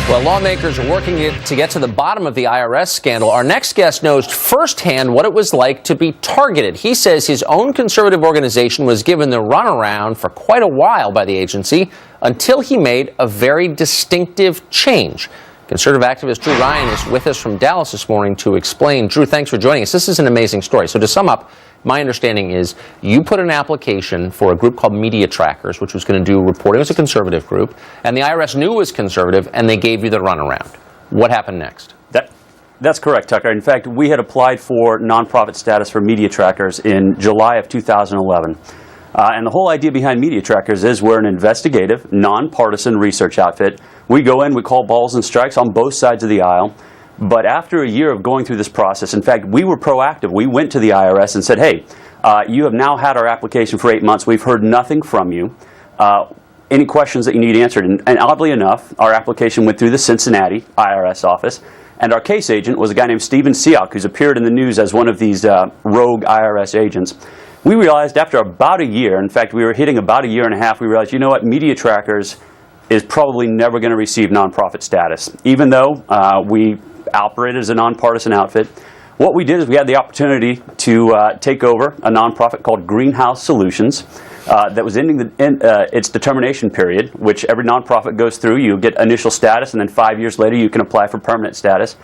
Well, lawmakers are working to get to the bottom of the IRS scandal. Our next guest knows firsthand what it was like to be targeted. He says his own conservative organization was given the runaround for quite a while by the agency until he made a very distinctive change. Conservative activist Drew Ryun is with us from Dallas this morning to explain. Drew, thanks for joining us. This is an amazing story. So to sum up, my understanding is you put an application for a group called Media Trackers, which was going to do reporting. It was a conservative group, and the IRS knew it was conservative, and they gave you the runaround. What happened next? That's correct, Tucker. In fact, we had applied for nonprofit status for Media Trackers in July of 2011. And the whole idea behind Media Trackers is we're an investigative, nonpartisan research outfit. We go in, we call balls and strikes on both sides of the aisle. But after a year of going through this process, in fact, we were proactive. We went to the IRS and said, hey, you have now had our application for 8 months. We've heard nothing from you. Any questions that you need answered? And oddly enough, our application went through the Cincinnati IRS office. And our case agent was a guy named Stephen Siak, who's appeared in the news as one of these rogue IRS agents. We realized after about a year, in fact, we were hitting about a year and a half, we realized, you know what, Media Trackers is probably never going to receive nonprofit status, even though we operated as a nonpartisan outfit. What we did is we had the opportunity to take over a nonprofit called Greenhouse Solutions that was ending its determination period, which every nonprofit goes through. You get initial status, and then 5 years later you can apply for permanent status.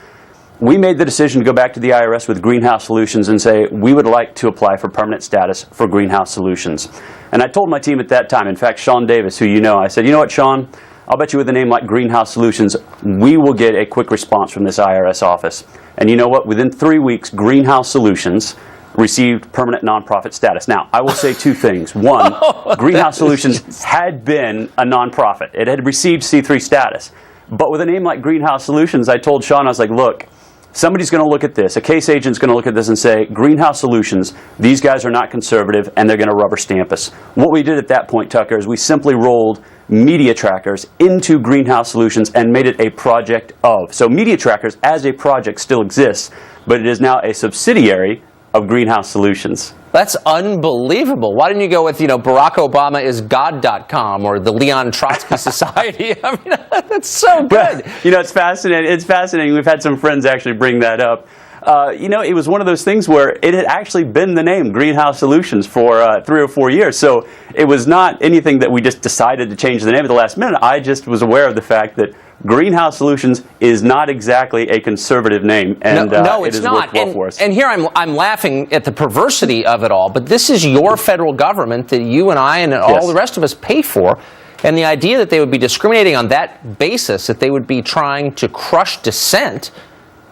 We made the decision to go back to the IRS with Greenhouse Solutions and say we would like to apply for permanent status for Greenhouse Solutions. And I told my team at that time, in fact, Sean Davis, who you know, I said, you know what, Sean, I'll bet you with a name like Greenhouse Solutions, we will get a quick response from this IRS office. And you know what? Within 3 weeks, Greenhouse Solutions received permanent nonprofit status. Now, I will say two things. One, Greenhouse Solutions had been a nonprofit. It had received C3 status. But with a name like Greenhouse Solutions, I told Sean, I was like, look, somebody's going to look at this. A case agent's going to look at this and say, Greenhouse Solutions, these guys are not conservative, and they're going to rubber stamp us. What we did at that point, Tucker, is we simply rolled Media Trackers into Greenhouse Solutions and made it a project of. So Media Trackers as a project still exists, but it is now a subsidiary of Greenhouse Solutions. That's unbelievable. Why didn't you go with, Barack Obama is God.com or the Leon Trotsky Society? I mean, that's so good. It's fascinating. It's fascinating. We've had some friends actually bring that up. It was one of those things where it had actually been the name Greenhouse Solutions for 3 or 4 years. So it was not anything that we just decided to change the name at the last minute. I just was aware of the fact that Greenhouse Solutions is not exactly a conservative name, and no, it's it is not. worked well for us. And here I'm laughing at the perversity of it all, but this is your federal government that you and I and all the rest of us pay for, and the idea that they would be discriminating on that basis, that they would be trying to crush dissent,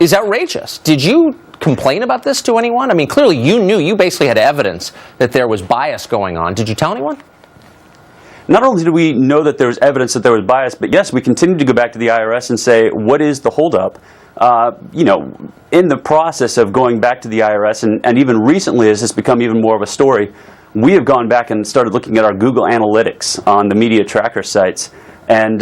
is outrageous. Did you complain about this to anyone? I mean, clearly you knew, you basically had evidence that there was bias going on. Did you tell anyone? Not only did we know that there was evidence that there was bias, but yes, we continued to go back to the IRS and say, what is the holdup? In the process of going back to the IRS, and even recently as it's become even more of a story, we have gone back and started looking at our Google Analytics on the Media Tracker sites. And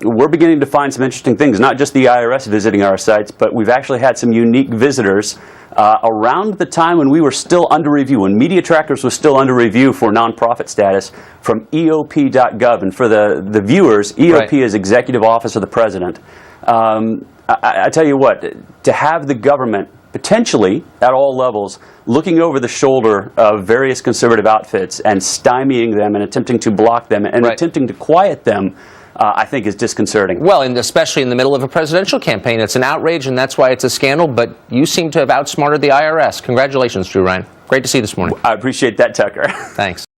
we're beginning to find some interesting things, not just the IRS visiting our sites, but we've actually had some unique visitors around the time when we were still under review, when Media Trackers was still under review for nonprofit status, from EOP.gov. And for the viewers, EOP is Executive Office of the President. I tell you what, to have the government potentially at all levels looking over the shoulder of various conservative outfits and stymieing them and attempting to block them and attempting to quiet them, I think is disconcerting. Well, and especially in the middle of a presidential campaign, it's an outrage, and that's why it's a scandal, but you seem to have outsmarted the IRS. Congratulations, Drew Ryun. Great to see you this morning. I appreciate that, Tucker. Thanks.